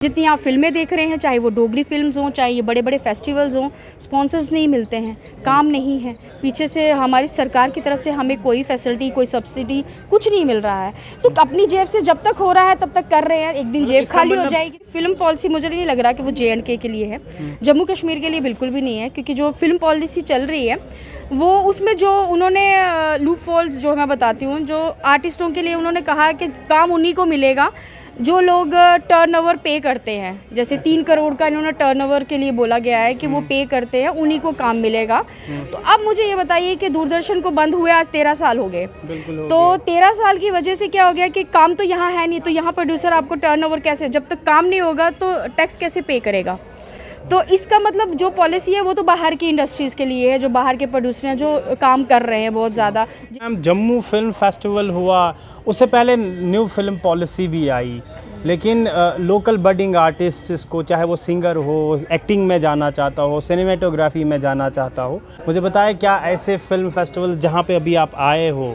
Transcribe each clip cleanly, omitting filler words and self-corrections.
जितनी आप फिल्में देख रहे हैं, चाहे वो डोगरी फिल्म्स हों, चाहे ये बड़े बड़े फेस्टिवल्स हों, स्पॉन्सर्स नहीं मिलते हैं, काम नहीं है, पीछे से हमारी सरकार की तरफ से हमें कोई फैसिलिटी, कोई सब्सिडी कुछ नहीं मिल रहा है। तो अपनी जेब से जब तक हो रहा है तब तक कर रहे हैं, एक दिन जेब खाली हो जाएगी। फिल्म पॉलिसी मुझे नहीं लग रहा कि वो J&K के लिए है, जम्मू कश्मीर के लिए बिल्कुल भी नहीं है, क्योंकि जो फिल्म पॉलिसी चल रही है वो उसमें जो उन्होंने लूप होल्स जो मैं बताती हूँ, जो आर्टिस्टों के लिए उन्होंने कहा कि काम उन्हीं को मिलेगा जो लोग टर्नओवर पे करते हैं। जैसे 3 करोड़ का इन्होंने टर्नओवर के लिए बोला गया है कि वो पे करते हैं, उन्हीं को काम मिलेगा। तो अब मुझे ये बताइए कि दूरदर्शन को बंद हुए आज 13 साल हो गए, तो 13 साल की वजह से क्या हो गया कि काम तो यहाँ है नहीं, तो यहाँ प्रोड्यूसर आपको टर्नओवर कैसे, जब तक काम नहीं होगा तो टैक्स कैसे पे करेगा। तो इसका मतलब जो पॉलिसी है वो तो बाहर की इंडस्ट्रीज़ के लिए है, जो बाहर के प्रोड्यूसर हैं जो काम कर रहे हैं बहुत ज़्यादा। जम्मू फिल्म फेस्टिवल हुआ, उससे पहले न्यू फिल्म पॉलिसी भी आई, लेकिन लोकल बडिंग आर्टिस्ट्स को, चाहे वो सिंगर हो, एक्टिंग में जाना चाहता हो, सिनेमेटोग्राफी में जाना चाहता हो, मुझे बताएं क्या ऐसे फिल्म फेस्टिवल जहाँ पे अभी आप आए हो,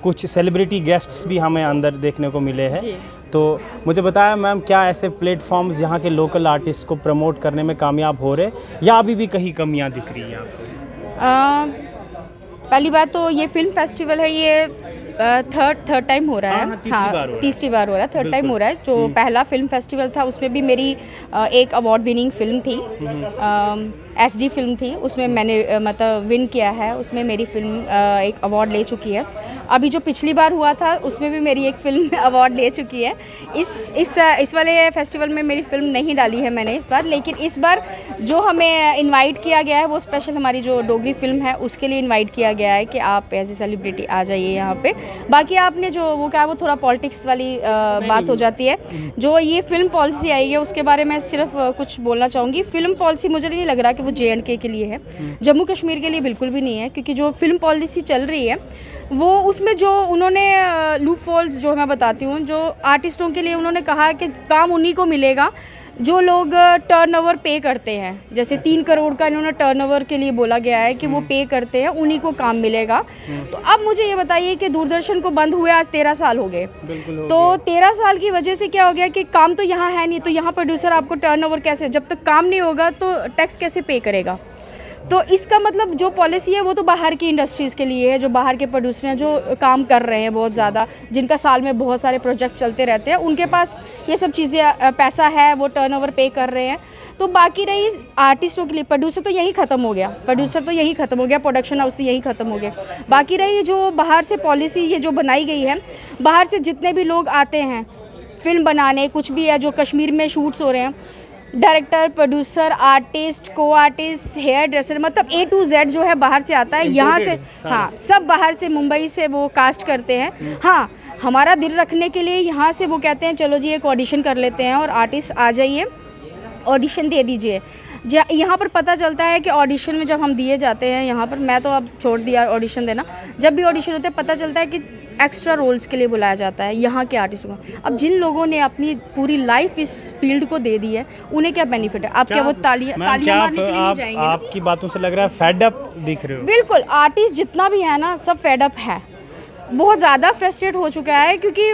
कुछ सेलिब्रिटी गेस्ट्स भी हमें अंदर देखने को मिले हैं, तो मुझे बताया मैम क्या ऐसे प्लेटफॉर्म्स यहाँ के लोकल आर्टिस्ट को प्रमोट करने में कामयाब हो रहे या अभी भी कहीं कमियाँ दिख रही हैं आपको? पहली बात तो ये फिल्म फेस्टिवल है, ये थर्ड टाइम हो रहा है। हाँ, तीसरी बार हो रहा है, थर्ड टाइम हो रहा है। जो पहला फिल्म फेस्टिवल था उसमें भी मेरी एक अवार्ड विनिंग फिल्म थी, SD फिल्म थी, उसमें मैंने मतलब विन किया है, उसमें मेरी फिल्म एक अवार्ड ले चुकी है। अभी जो पिछली बार हुआ था उसमें भी मेरी एक फ़िल्म अवार्ड ले चुकी है। इस वाले फेस्टिवल में मेरी फ़िल्म नहीं डाली है मैंने इस बार, लेकिन इस बार जो हमें इनवाइट किया गया है वो स्पेशल हमारी जो डोगरी फिल्म है उसके लिए इनवाइट किया गया है कि आप एज ए सेलिब्रिटी आ जाइए यहाँ पे। बाकी आपने जो वो कहा वो थोड़ा पॉलिटिक्स वाली बात हो जाती है। जो ये फिल्म पॉलिसी आई है उसके बारे में सिर्फ कुछ बोलना चाहूँगी। फिल्म पॉलिसी मुझे नहीं लग रहा कि वो J&K के लिए है, जम्मू कश्मीर के लिए बिल्कुल भी नहीं है, क्योंकि जो फिल्म पॉलिसी चल रही है वो उसमें जो उन्होंने लूप होल्स जो मैं बताती हूँ, जो आर्टिस्टों के लिए उन्होंने कहा कि काम उन्हीं को मिलेगा जो लोग टर्नओवर पे करते हैं। जैसे 3 करोड़ का इन्होंने टर्नओवर के लिए बोला गया है कि वो पे करते हैं, उन्हीं को काम मिलेगा। तो अब मुझे ये बताइए कि दूरदर्शन को बंद हुए आज 13 साल हो गए, तो 13 साल की वजह से क्या हो गया कि काम तो यहाँ है नहीं, तो यहाँ प्रोड्यूसर आपको टर्नओवर कैसे, जब तक काम नहीं होगा तो टैक्स कैसे पे करेगा। तो इसका मतलब जो पॉलिसी है वो तो बाहर की इंडस्ट्रीज़ के लिए है, जो बाहर के प्रोड्यूसर हैं जो काम कर रहे हैं बहुत ज़्यादा, जिनका साल में बहुत सारे प्रोजेक्ट चलते रहते हैं, उनके पास ये सब चीज़ें पैसा है, वो टर्नओवर पे कर रहे हैं। तो बाकी रही आर्टिस्टों के लिए, प्रोड्यूसर तो यही ख़त्म हो गया, प्रोडक्शन हाउस यही ख़त्म हो गया। बाकी रही जो बाहर से पॉलिसी ये जो बनाई गई है, बाहर से जितने भी लोग आते हैं फिल्म बनाने, कुछ भी है जो कश्मीर में शूट्स हो रहे हैं, डायरेक्टर, प्रोड्यूसर, आर्टिस्ट, को आर्टिस्ट, हेयर ड्रेसर, मतलब A to Z जो है बाहर से आता है यहाँ से। हाँ, सब बाहर से, मुंबई से वो कास्ट करते हैं। हाँ, हमारा दिल रखने के लिए यहाँ से वो कहते हैं चलो जी एक ऑडिशन कर लेते हैं और आर्टिस्ट आ जाइए, ऑडिशन दे दीजिए। यहाँ पर पता चलता है कि ऑडिशन में जब हम दिए जाते हैं, यहाँ पर मैं तो अब छोड़ दिया ऑडिशन देना, जब भी ऑडिशन होते हैं पता चलता है कि एक्स्ट्रा रोल्स के लिए बुलाया जाता है यहाँ के आर्टिस्टों को। अब जिन लोगों ने अपनी पूरी लाइफ इस फील्ड को दे दी है उन्हें क्या बेनिफिट है? आप क्या वो तालियां मारने के लिए नहीं जाएंगे? आपकी बातों से लग रहा है फेड अप दिख रहे हो। बिल्कुल, आर्टिस्ट जितना भी है ना सब फेड अप है, बहुत ज़्यादा फ्रस्ट्रेट हो चुका है, क्योंकि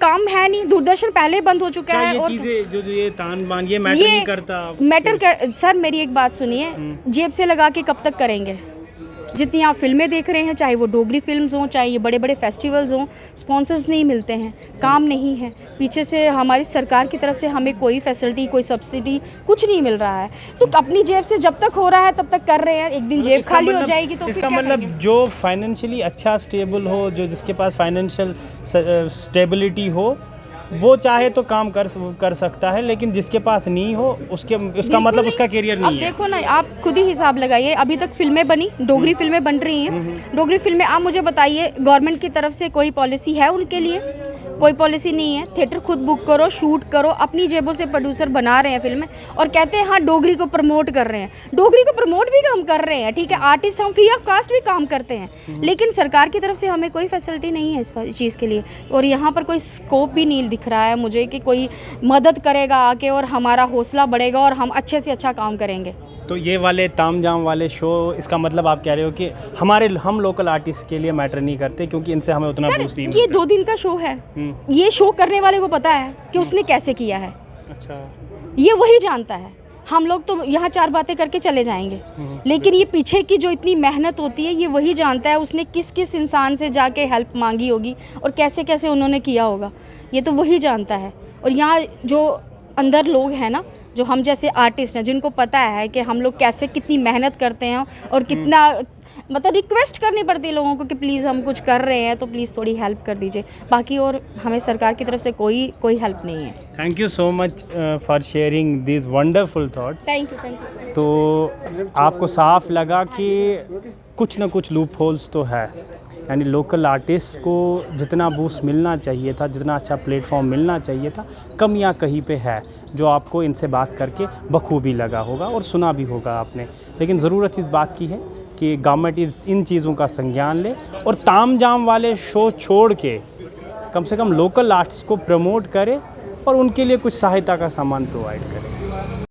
काम है नहीं, दूरदर्शन पहले बंद हो चुका है। और जो ये तान बान ये मैटर नहीं करता। सर मेरी एक बात सुनिए, जेब से लगा के कब तक करेंगे? जितनी आप फिल्में देख रहे हैं, चाहे वो डोगरी फिल्म्स हों, चाहे ये बड़े बड़े फेस्टिवल्स हों, स्पॉन्सर्स नहीं मिलते हैं, काम नहीं है, पीछे से हमारी सरकार की तरफ से हमें कोई फैसिलिटी, कोई सब्सिडी कुछ नहीं मिल रहा है। तो अपनी जेब से जब तक हो रहा है तब तक कर रहे हैं, एक दिन जेब खाली हो जाएगी तो इसका मतलब जो फाइनेंशियली अच्छा स्टेबल हो, जो जिसके पास फाइनेंशियल स्टेबिलिटी हो, वो चाहे तो काम कर सकता है, लेकिन जिसके पास नहीं हो उसका मतलब उसका करियर नहीं है। अब देखो ना, आप खुद ही हिसाब लगाइए, अभी तक फिल्में बनी, डोगरी फिल्में बन रही हैं, डोगरी फिल्में, आप मुझे बताइए गवर्नमेंट की तरफ से कोई पॉलिसी है उनके लिए? कोई पॉलिसी नहीं है। थिएटर खुद बुक करो, शूट करो, अपनी जेबों से प्रोड्यूसर बना रहे हैं फिल्में और कहते हैं हाँ डोगरी को प्रमोट कर रहे हैं। डोगरी को प्रमोट भी हम कर रहे हैं, ठीक है, आर्टिस्ट हम फ्री ऑफ कास्ट भी काम करते हैं, लेकिन सरकार की तरफ से हमें कोई फैसिलिटी नहीं है इस चीज़ के लिए, और यहाँ पर कोई स्कोप भी नहीं दिख रहा है मुझे कि कोई मदद करेगा आके और हमारा हौसला बढ़ेगा और हम अच्छे से अच्छा काम करेंगे। तो ये वाले तामझाम वाले शो, इसका मतलब आप कह रहे हो कि हम लोकल आर्टिस्ट के लिए मैटर नहीं करते क्योंकि इनसे हमें उतना बूस्ट नहीं मिलता। ये 2 दिन का शो है, ये शो करने वाले को पता है कि उसने कैसे किया है, अच्छा। ये वही जानता है। हम लोग तो यहाँ 4 बातें करके चले जाएंगे, लेकिन ये पीछे की जो इतनी मेहनत होती है ये वही जानता है। उसने किस किस इंसान से जाके हेल्प मांगी होगी और कैसे कैसे उन्होंने किया होगा, ये तो वही जानता है। और यहाँ जो अंदर लोग हैं ना, जो हम जैसे आर्टिस्ट हैं, जिनको पता है कि हम लोग कैसे कितनी मेहनत करते हैं और कितना मतलब रिक्वेस्ट करनी पड़ती है लोगों को कि प्लीज़ हम कुछ कर रहे हैं तो प्लीज़ थोड़ी हेल्प कर दीजिए। बाकी और हमें सरकार की तरफ से कोई हेल्प नहीं है। Thank you so much for sharing this wonderful thoughts. Thank you so much. तो आपको साफ लगा कि कुछ ना कुछ लूप होल्स तो है, यानी लोकल आर्टिस्ट को जितना बूस्ट मिलना चाहिए था, जितना अच्छा प्लेटफॉर्म मिलना चाहिए था, कमियां कहीं पे है, जो आपको इनसे बात करके बखूबी लगा होगा और सुना भी होगा आपने। लेकिन ज़रूरत इस बात की है कि गवर्नमेंट इन चीज़ों का संज्ञान ले और तामझाम वाले शो छोड़ के कम से कम लोकल आर्टिस्ट को प्रमोट करे और उनके लिए कुछ सहायता का सामान प्रोवाइड करे।